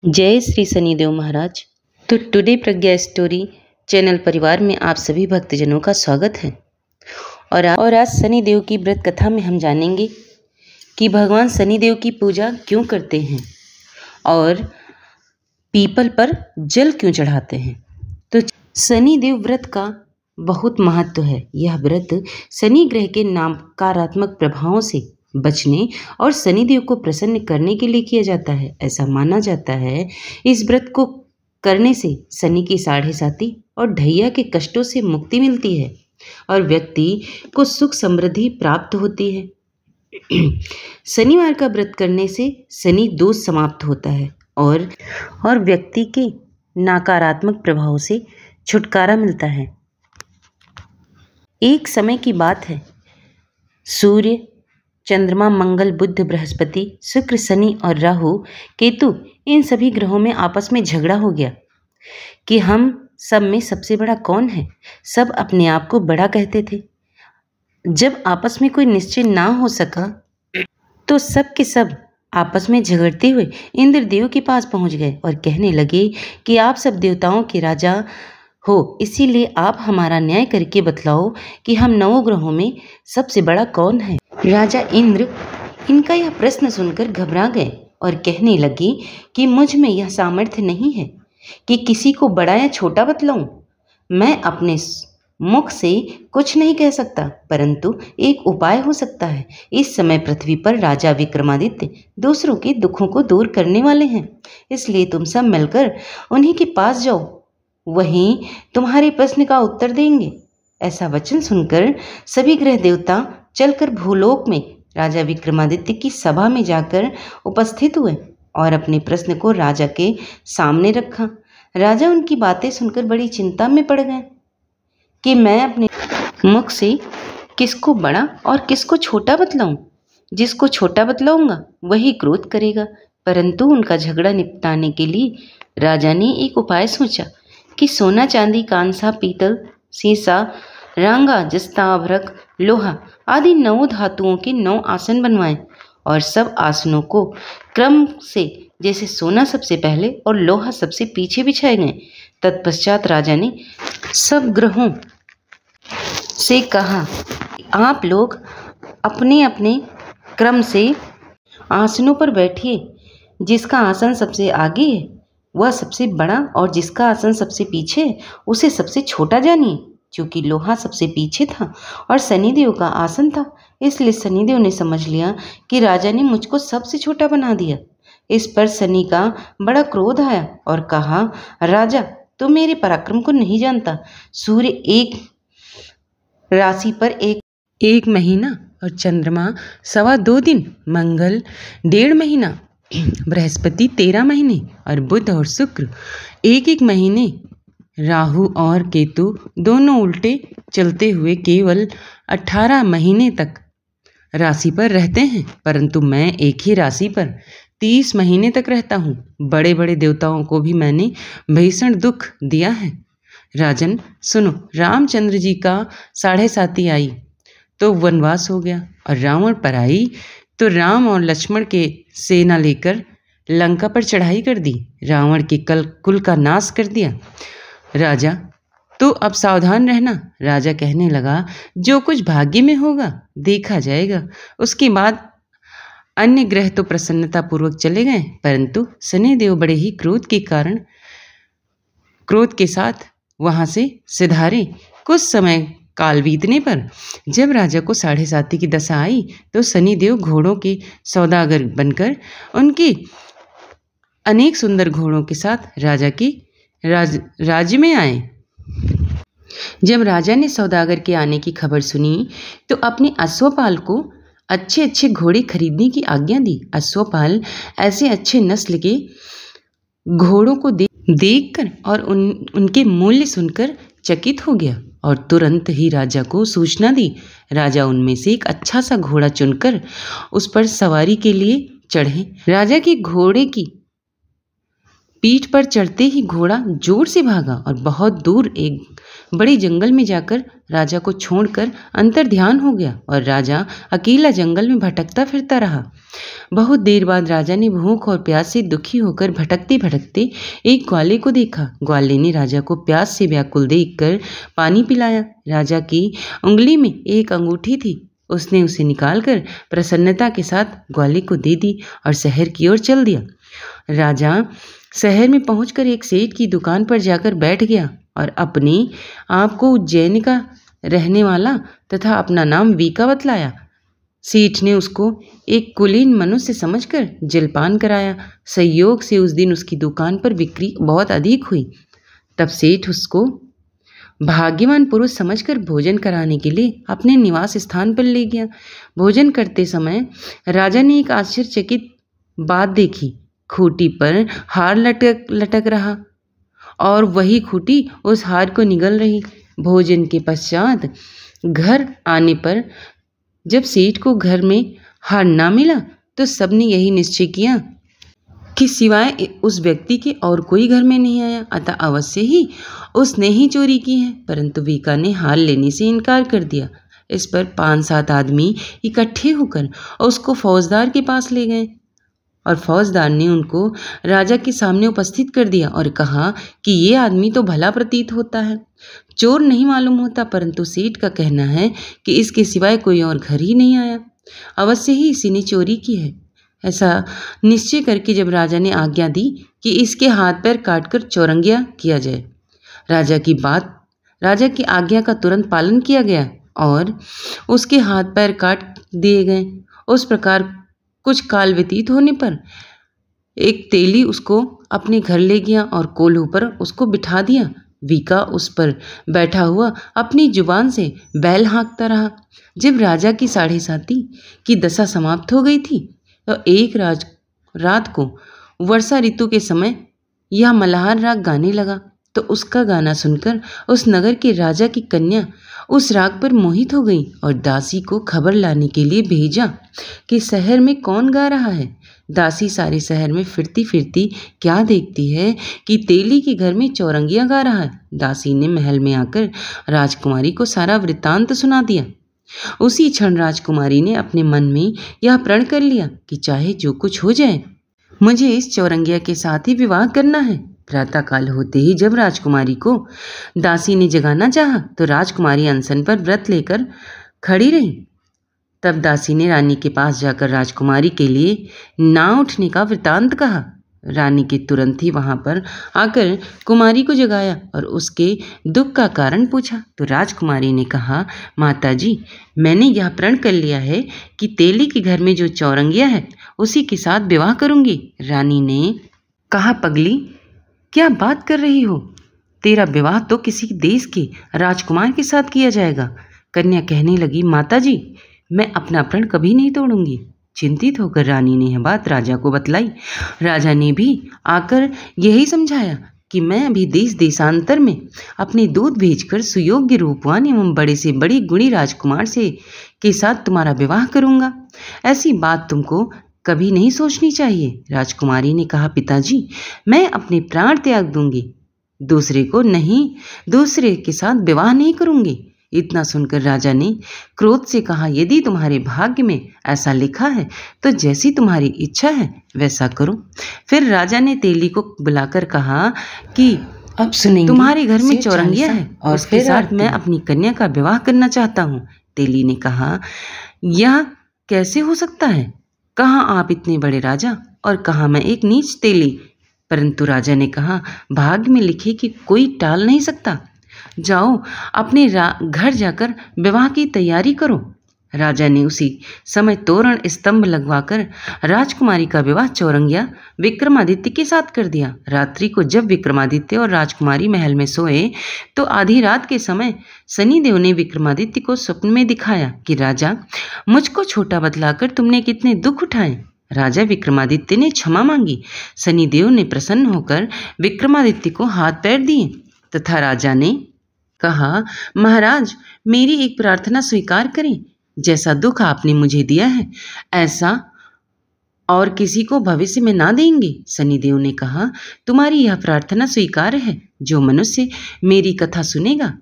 जय श्री शनिदेव महाराज। तो टुडे प्रज्ञा story channel परिवार में आप सभी भक्तजनों का स्वागत है। और आज शनिदेव की व्रत कथा में हम जानेंगे कि भगवान शनिदेव की पूजा क्यों करते हैं और पीपल पर जल क्यों चढ़ाते हैं। तो शनिदेव व्रत का बहुत महत्व है। यह व्रत शनि ग्रह के नकारात्मक प्रभावों से बचने और शनिदेव को प्रसन्न करने के लिए किया जाता है। ऐसा माना जाता है इस व्रत को करने से शनि की साढ़े साती और ढैया के कष्टों से मुक्ति मिलती है और व्यक्ति को सुख समृद्धि प्राप्त होती है। शनिवार का व्रत करने से शनि दोष समाप्त होता है और व्यक्ति के नकारात्मक प्रभाव से छुटकारा मिलता है। एक समय की बात है, सूर्य, चंद्रमा, मंगल, बुध, बृहस्पति, शुक्र, शनि और राहु, केतु, इन सभी ग्रहों में आपस में झगड़ा हो गया कि हम सब में सबसे बड़ा कौन है। सब अपने आप को बड़ा कहते थे। जब आपस में कोई निश्चय ना हो सका तो सब के सब आपस में झगड़ते हुए इंद्रदेव के पास पहुंच गए और कहने लगे कि आप सब देवताओं के राजा हो, इसीलिए आप हमारा न्याय करके बतलाओ कि हम नौ ग्रहों में सबसे बड़ा कौन है। राजा इंद्र इनका यह प्रश्न सुनकर घबरा गए और कहने लगे कि मुझ में यह सामर्थ्य नहीं है कि किसी को बड़ा या छोटा बतलाऊं। मैं अपने मुख से कुछ नहीं कह सकता, परंतु एक उपाय हो सकता है। इस समय पृथ्वी पर राजा विक्रमादित्य दूसरों के दुखों को दूर करने वाले हैं, इसलिए तुम सब मिलकर उन्हीं के पास जाओ, वहीं तुम्हारे प्रश्न का उत्तर देंगे। ऐसा वचन सुनकर सभी ग्रह देवता चलकर भूलोक में राजा विक्रमादित्य की सभा में जाकर उपस्थित हुए और अपने प्रश्न को राजा के सामने रखा। राजा उनकी बातें सुनकर बड़ी चिंता में पड़ गए कि मैं अपने मुख से किसको बड़ा और किसको छोटा बतलाऊं। जिसको छोटा बतलाऊंगा वही क्रोध करेगा। परंतु उनका झगड़ा निपटाने के लिए राजा ने एक उपाय सोचा कि सोना, चांदी, कांसा, पीतल, सीसा, रांगा, जस्ता, अभ्रक, लोहा आदि 9 धातुओं के 9 आसन बनवाएं और सब आसनों को क्रम से, जैसे सोना सबसे पहले और लोहा सबसे पीछे बिछाए गए। तत्पश्चात राजा ने सब ग्रहों से कहा, आप लोग अपने अपने क्रम से आसनों पर बैठिए। जिसका आसन सबसे आगे है वह सबसे बड़ा और जिसका आसन सबसे पीछे है उसे सबसे छोटा जानिए। क्योंकि लोहा सबसे पीछे था और शनिदेव का आसन था, इसलिए शनिदेव ने समझ लिया कि राजा ने मुझको सबसे छोटा बना दिया। इस पर शनि का बड़ा क्रोध आया और कहा, राजा तू मेरे पराक्रम को नहीं जानता। सूर्य एक राशि पर एक महीना और चंद्रमा 2.25 दिन, मंगल 1.5 महीना, बृहस्पति 13 महीने और बुध और शुक्र 1 महीने, राहु और केतु दोनों उल्टे चलते हुए केवल 18 महीने तक राशि पर रहते हैं। परंतु मैं एक ही राशि पर 30 महीने तक रहता हूँ। बड़े बड़े देवताओं को भी मैंने भीषण दुख दिया है। राजन सुनो, रामचंद्र जी का साढ़े साती आई तो वनवास हो गया और रावण पर आई तो राम और लक्ष्मण के सेना लेकर लंका पर चढ़ाई कर दी। रावण के कुल का नाश कर दिया। राजा तो अब सावधान रहना। राजा कहने लगा, जो कुछ भाग्य में होगा देखा जाएगा। उसके बाद अन्य ग्रह तो प्रसन्नता पूर्वक चले गए, परंतु शनिदेव बड़े ही क्रोध के साथ वहां से सिधारे। कुछ समय काल बीतने पर जब राजा को साढ़े साती की दशा आई तो शनिदेव घोड़ों के सौदागर बनकर उनके अनेक सुंदर घोड़ों के साथ राजा की राज्य में आए। जब राजा ने सौदागर के आने की खबर सुनी तो अपने अश्वपाल को अच्छे अच्छे घोड़े खरीदने की आज्ञा दी। अश्वपाल ऐसे अच्छे नस्ल के घोड़ों को देखकर और उनके मूल्य सुनकर चकित हो गया और तुरंत ही राजा को सूचना दी। राजा उनमें से एक अच्छा सा घोड़ा चुनकर उस पर सवारी के लिए चढ़े। राजा के घोड़े की पीठ पर चढ़ते ही घोड़ा जोर से भागा और बहुत दूर एक बड़े जंगल में जाकर राजा को छोड़कर अंतर्ध्यान हो गया और राजा अकेला जंगल में भटकता फिरता रहा। बहुत देर बाद राजा ने भूख और प्यास से दुखी होकर भटकते भटकते एक ग्वाले को देखा। ग्वाले ने राजा को प्यास से व्याकुल देखकर पानी पिलाया। राजा की उंगली में एक अंगूठी थी। उसने उसे निकालकर प्रसन्नता के साथ ग्वाले को दे दी और शहर की ओर चल दिया। राजा शहर में पहुंचकर एक सेठ की दुकान पर जाकर बैठ गया और अपने आप को उज्जैन का रहने वाला तथा अपना नाम वीका बतलाया। सेठ ने उसको एक कुलीन मनुष्य समझकर जलपान कराया। संयोग से उस दिन उसकी दुकान पर बिक्री बहुत अधिक हुई। तब सेठ उसको भाग्यवान पुरुष समझकर भोजन कराने के लिए अपने निवास स्थान पर ले गया। भोजन करते समय राजा ने एक आश्चर्यचकित बात देखी। खूंटी पर हार लटक रहा और वही खूंटी उस हार को निगल रही। भोजन के पश्चात घर आने पर जब सेठ को घर में हार ना मिला तो सबने यही निश्चय किया कि सिवाय उस व्यक्ति के और कोई घर में नहीं आया, अतः अवश्य ही उसने ही चोरी की है। परंतु वीका ने हार लेने से इनकार कर दिया। इस पर 5-7 आदमी इकट्ठे होकर उसको फौजदार के पास ले गए और फौजदार ने उनको राजा के सामने उपस्थित कर दिया और कहा कि ये आदमी तो भला प्रतीत होता है, चोर नहीं मालूम होता, परंतु सेठ का कहना है कि इसके सिवाय कोई और घर ही नहीं आया, अवश्य ही इसी ने चोरी की है। ऐसा निश्चय करके जब राजा ने आज्ञा दी कि इसके हाथ पैर काटकर चौरंगिया किया जाए, राजा की आज्ञा का तुरंत पालन किया गया और उसके हाथ पैर काट दिए गए। उस प्रकार कुछ काल व्यतीत होने पर एक तेली उसको अपने घर ले गया और कोल्हू पर उसको बिठा दिया। वीका उस पर बैठा हुआ अपनी जुबान से बैल हाँकता रहा। जब राजा की 7:30 की दशा समाप्त हो गई थी तो एक रात को वर्षा ऋतु के समय यह मल्हार राग गाने लगा। तो उसका गाना सुनकर उस नगर के राजा की कन्या उस राग पर मोहित हो गई और दासी को खबर लाने के लिए भेजा कि शहर में कौन गा रहा है। दासी सारे शहर में फिरती फिरती क्या देखती है कि तेली के घर में चौरंगिया गा रहा है। दासी ने महल में आकर राजकुमारी को सारा वृत्तांत सुना दिया। उसी क्षण राजकुमारी ने अपने मन में यह प्रण कर लिया कि चाहे जो कुछ हो जाए, मुझे इस चौरंगिया के साथ ही विवाह करना है। प्रातःकाल होते ही जब राजकुमारी को दासी ने जगाना चाहा तो राजकुमारी अनशन पर व्रत लेकर खड़ी रही। तब दासी ने रानी के पास जाकर राजकुमारी के लिए ना उठने का वृतांत कहा। रानी के तुरंत ही वहां पर आकर कुमारी को जगाया और उसके दुख का कारण पूछा। तो राजकुमारी ने कहा, माता जी, मैंने यह प्रण कर लिया है कि तेली के घर में जो चौरंगिया है उसी के साथ विवाह करूंगी। रानी ने कहा, पगली, क्या बात कर रही हो? तेरा विवाह तो किसी देश के राजकुमार के साथ किया जाएगा। कन्या कहने लगी, माता जी, मैं अपना प्रण कभी नहीं तोड़ूंगी। चिंतित होकर रानी ने यह बात राजा को बतलाई। राजा ने भी आकर यही समझाया कि मैं अभी देश देशांतर में अपने दूत भेजकर सुयोग्य रूपवान एवं बड़े से बड़ी गुणी राजकुमार से के साथ तुम्हारा विवाह करूंगा। ऐसी बात तुमको कभी नहीं सोचनी चाहिए। राजकुमारी ने कहा, पिताजी, मैं अपने प्राण त्याग दूंगी, दूसरे के साथ विवाह नहीं करूंगी। इतना सुनकर राजा ने क्रोध से कहा, यदि तुम्हारे भाग्य में ऐसा लिखा है तो जैसी तुम्हारी इच्छा है वैसा करो। फिर राजा ने तेली को बुलाकर कहा कि अब सुनेंगे, तुम्हारे घर में चौरंगिया है और उसके साथ मैं अपनी कन्या का विवाह करना चाहता हूँ। तेली ने कहा, यह कैसे हो सकता है? कहाँ आप इतने बड़े राजा और कहाँ मैं एक नीच तेली। परंतु राजा ने कहा, भाग्य में लिखे कि कोई टाल नहीं सकता। जाओ अपने घर जाकर विवाह की तैयारी करो। राजा ने उसी समय तोरण स्तंभ लगवाकर राजकुमारी का विवाह चौरंगिया विक्रमादित्य के साथ कर दिया। रात्रि को जब विक्रमादित्य और राजकुमारी महल में सोए तो आधी रात के समय शनिदेव ने विक्रमादित्य को स्वप्न में दिखाया कि राजा, मुझको छोटा बतलाकर तुमने कितने दुख उठाए। राजा विक्रमादित्य ने क्षमा मांगी। शनिदेव ने प्रसन्न होकर विक्रमादित्य को हाथ पैर दिए तथा राजा ने कहा, महाराज, मेरी एक प्रार्थना स्वीकार करें। जैसा दुख आपने मुझे दिया है ऐसा और किसी को भविष्य में ना देंगे। शनिदेव ने कहा, तुम्हारी यह प्रार्थना स्वीकार है। जो मनुष्य मेरी कथा सुनेगा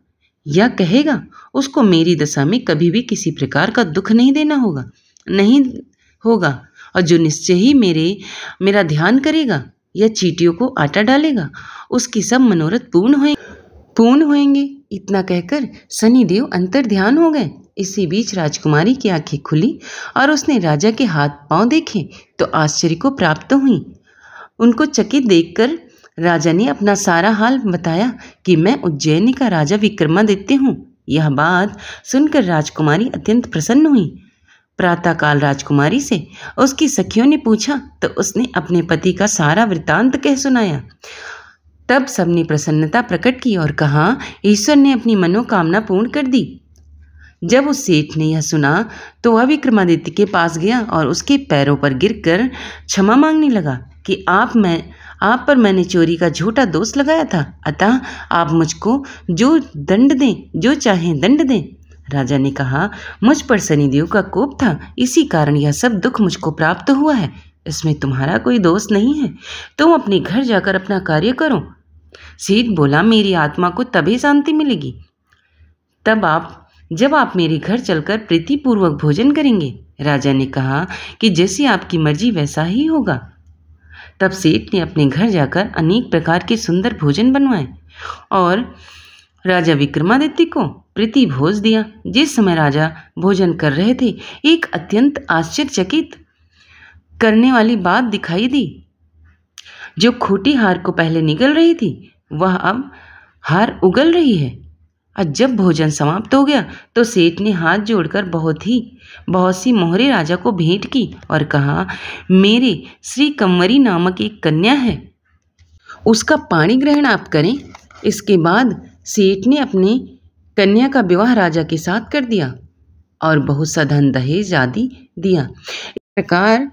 या कहेगा उसको मेरी दशा में कभी भी किसी प्रकार का दुख नहीं होगा और जो निश्चय ही मेरा ध्यान करेगा या चींटियों को आटा डालेगा, उसके सब मनोरथ पूर्ण होंगे। इतना कहकर शनिदेव अंतर ध्यान हो गए। इसी बीच राजकुमारी की आंखें खुली और उसने राजा के हाथ पांव देखे तो आश्चर्य को प्राप्त हुई। उनको चकित देखकर राजा ने अपना सारा हाल बताया कि मैं उज्जैनी का राजा विक्रमादित्य हूँ। यह बात सुनकर राजकुमारी अत्यंत प्रसन्न हुई। प्रातःकाल राजकुमारी से उसकी सखियों ने पूछा तो उसने अपने पति का सारा वृतांत कह सुनाया। तब सबने प्रसन्नता प्रकट की और कहा, ईश्वर ने अपनी मनोकामना पूर्ण कर दी। जब उस सेठ ने यह सुना तो वह विक्रमादित्य के पास गया और उसके पैरों पर गिरकर क्षमा मांगने लगा कि आप पर मैंने चोरी का झूठा दोष लगाया था, अतः आप मुझको जो दंड दें, जो चाहें दंड दें। राजा ने कहा, मुझ पर शनिदेव का कोप था, इसी कारण यह सब दुख मुझको प्राप्त हुआ है। इसमें तुम्हारा कोई दोष नहीं है। तुम अपने घर जाकर अपना कार्य करो। सेठ बोला, मेरी आत्मा को तभी शांति मिलेगी जब आप मेरे घर चलकर प्रीतिपूर्वक भोजन करेंगे। राजा ने कहा कि जैसी आपकी मर्जी वैसा ही होगा। तब सेठ ने अपने घर जाकर अनेक प्रकार के सुंदर भोजन बनवाए और राजा विक्रमादित्य को प्रीति भोज दिया। जिस समय राजा भोजन कर रहे थे, एक अत्यंत आश्चर्यचकित करने वाली बात दिखाई दी। जो खूंटी हार को पहले निगल रही थी, वह अब हार उगल रही है। और जब भोजन समाप्त हो गया तो सेठ ने हाथ जोड़कर बहुत सी मोहरे राजा को भेंट की और कहा, मेरे श्री कंवरी नामक एक कन्या है, उसका पाणी ग्रहण आप करें। इसके बाद सेठ ने अपनी कन्या का विवाह राजा के साथ कर दिया और बहुत सा धन दहेज आदि दिया। इस प्रकार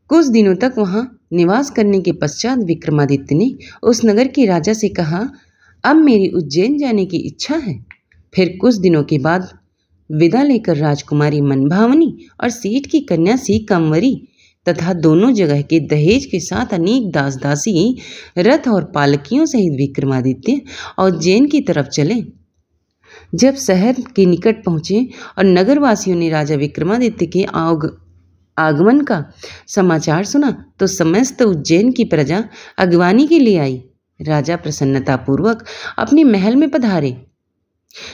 कुछ दिनों तक वहाँ निवास करने के पश्चात विक्रमादित्य ने उस नगर के राजा से कहा, अब मेरी उज्जैन जाने की इच्छा है। फिर कुछ दिनों के बाद विदा लेकर राजकुमारी मनभावनी और सेठ की कन्या सी कंवरी तथा दोनों जगह के दहेज के साथ अनेक दास दासी रथ और पालकियों सहित विक्रमादित्य उज्जैन की तरफ चले। जब शहर के निकट पहुँचे और नगरवासियों ने राजा विक्रमादित्य के आगमन का समाचार सुना तो समस्त उज्जैन की प्रजा अगवानी के लिए आई। राजा प्रसन्नतापूर्वक अपने महल में पधारे।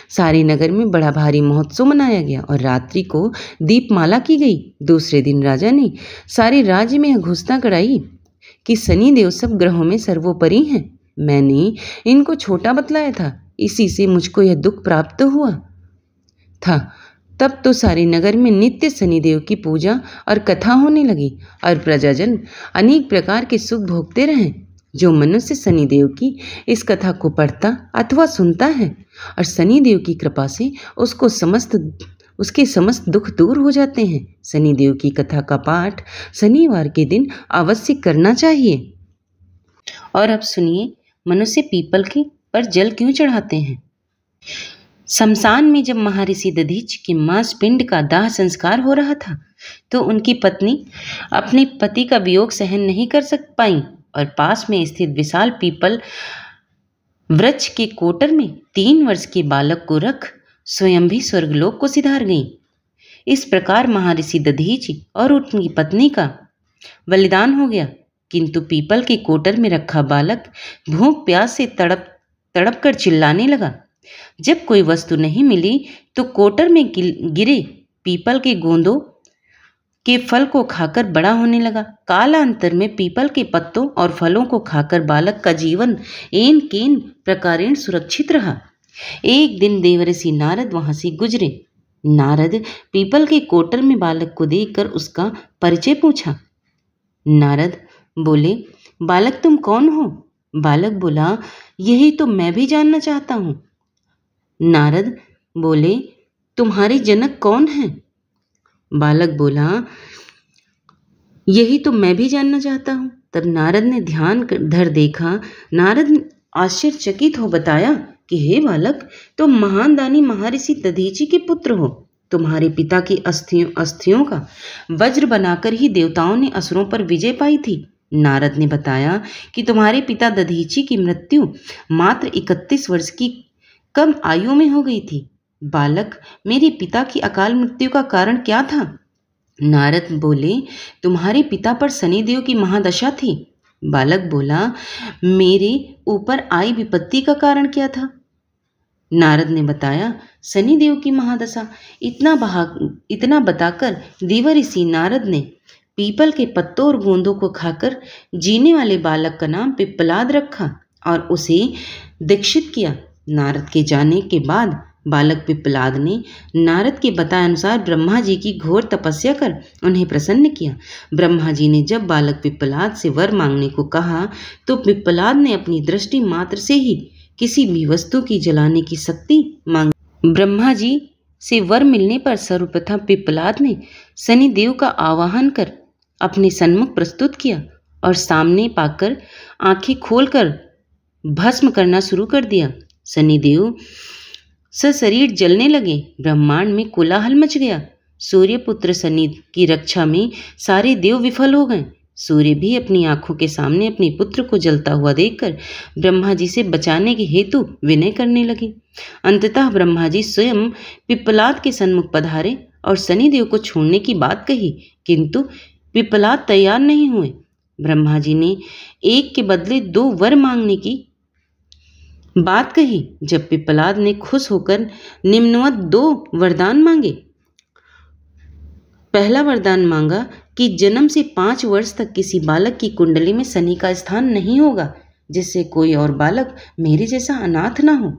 सारे नगर में बड़ा भारी महोत्सव मनाया गया और रात्रि को दीपमाला की गई। दूसरे दिन राजा ने सारे राज्य में घोषणा कराई कि शनिदेव सब ग्रहों में सर्वोपरि हैं। मैंने इनको छोटा बतलाया था, इसी से मुझको यह दुख प्राप्त हुआ था। तब तो सारे नगर में नित्य शनिदेव की पूजा और कथा होने लगी और प्रजाजन अनेक प्रकार के सुख भोगते रहे। जो मनुष्य शनिदेव की इस कथा को पढ़ता अथवा सुनता है और शनिदेव की कृपा से उसके समस्त दुख दूर हो जाते हैं। शनिदेव की कथा का पाठ शनिवार के दिन अवश्य करना चाहिए। और अब सुनिए, मनुष्य पीपल के पर जल क्यों चढ़ाते हैं। शमशान में जब महर्षि दधीचि के मांस पिंड का दाह संस्कार हो रहा था तो उनकी पत्नी अपने पति का वियोग सहन नहीं कर पाई और पास में स्थित विशाल पीपल वृक्ष के कोटर में 3 वर्ष के बालक को रख स्वयं भी स्वर्गलोक को सिधार गईं। इस प्रकार महर्षि दधीचि और उनकी पत्नी का बलिदान हो गया, किंतु पीपल के कोटर में रखा बालक भूख प्यास से तड़प कर चिल्लाने लगा। जब कोई वस्तु नहीं मिली तो कोटर में गिरे पीपल के गोंदों के फल को खाकर बड़ा होने लगा। कालांतर में पीपल के पत्तों और फलों को खाकर बालक का जीवन एन केन प्रकारेण सुरक्षित रहा। एक दिन देवर्षि नारद वहां से गुजरे। नारद पीपल के कोटर में बालक को देखकर उसका परिचय पूछा। नारद बोले, बालक तुम कौन हो? बालक बोला, यही तो मैं भी जानना चाहता हूँ। नारद बोले, तुम्हारे जनक कौन हैं? बालक बोला, यही तो मैं भी जानना चाहता हूँ। तब नारद ने ध्यान धर देखा। नारद आश्चर्यचकित हो बताया कि हे बालक, तुम महान दानी महर्षि दधीचि के पुत्र हो। तुम्हारे पिता की अस्थियों का वज्र बनाकर ही देवताओं ने असुरों पर विजय पाई थी। नारद ने बताया कि तुम्हारे पिता दधीचि की मृत्यु मात्र 31 वर्ष की कम आयु में हो गई थी। बालक, मेरे पिता की अकाल मृत्यु का कारण क्या था? नारद बोले, तुम्हारे पिता पर शनिदेव की महादशा थी। बालक बोला, मेरे ऊपर आई विपत्ति का कारण क्या था? नारद ने बताया, शनिदेव की महादशा। इतना बताकर देव ऋषि नारद ने पीपल के पत्तों और गोंदों को खाकर जीने वाले बालक का नाम पिप्पलाद रखा और उसे दीक्षित किया। नारद के जाने के बाद बालक पिप्पलाद ने नारद के बताए अनुसार ब्रह्मा जी की घोर तपस्या कर उन्हें प्रसन्न किया। ब्रह्मा जी ने जब बालक पिप्पलाद से वर मांगने को कहा तो पिप्पलाद ने अपनी दृष्टि मात्र से ही किसी भी वस्तु की जलाने की शक्ति मांगी। ब्रह्मा जी से वर मिलने पर सर्वप्रथम पिप्पलाद ने शनिदेव का आवाहन कर अपने सन्मुख प्रस्तुत किया और सामने पाकर आंखें खोलकर भस्म करना शुरू कर दिया। शनिदेव सशरीर जलने लगे। ब्रह्मांड में कोलाहल मच गया। सूर्यपुत्र शनि की रक्षा में सारे देव विफल हो गए। सूर्य भी अपनी आंखों के सामने अपने पुत्र को जलता हुआ देखकर ब्रह्मा जी से बचाने के हेतु विनय करने लगे। अंततः ब्रह्मा जी स्वयं पिप्पलाद के सन्मुख पधारे और शनिदेव को छोड़ने की बात कही, किंतु पिप्पलाद तैयार नहीं हुए। ब्रह्मा जी ने एक के बदले 2 वर मांगने की बात कही। जब पिप्पलाद ने खुश होकर निम्नवत 2 वरदान मांगे। पहला वरदान मांगा कि जन्म से 5 वर्ष तक किसी बालक की कुंडली में शनि का स्थान नहीं होगा, जिससे कोई और बालक मेरे जैसा अनाथ ना हो।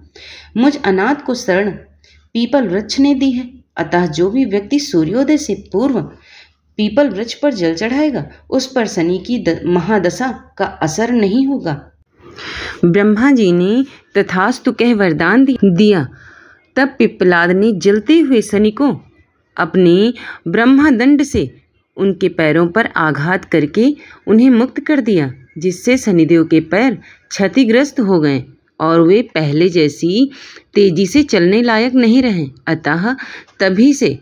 मुझ अनाथ को शरण पीपल वृक्ष ने दी है, अतः जो भी व्यक्ति सूर्योदय से पूर्व पीपल वृक्ष पर जल चढ़ाएगा उस पर शनि की महादशा का असर नहीं होगा। ब्रह्मा जी ने तथास्तु कह वरदान दिया। तब पिप्पलाद ने जलते हुए शनि को अपने ब्रह्मदंड से उनके पैरों पर आघात करके उन्हें मुक्त कर दिया, जिससे शनिदेव के पैर क्षतिग्रस्त हो गए और वे पहले जैसी तेजी से चलने लायक नहीं रहे। अतः तभी से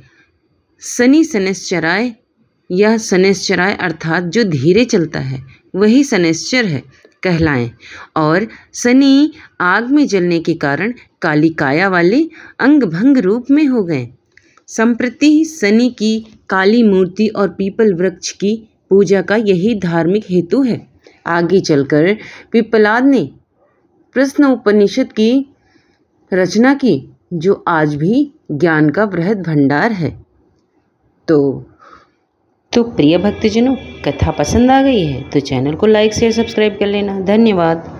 शनि शनैश्चराय या शनैश्चराय अर्थात जो धीरे चलता है वही शनैश्चर है कहलाएं, और शनि आग में जलने के कारण काली काया वाले अंग भंग रूप में हो गए। संप्रति शनि की काली मूर्ति और पीपल वृक्ष की पूजा का यही धार्मिक हेतु है। आगे चलकर पिप्पलाद ने प्रश्न उपनिषद की रचना की, जो आज भी ज्ञान का बृहद भंडार है। तो प्रिय भक्तजनों, कथा पसंद आ गई है तो चैनल को लाइक शेयर सब्सक्राइब कर लेना। धन्यवाद।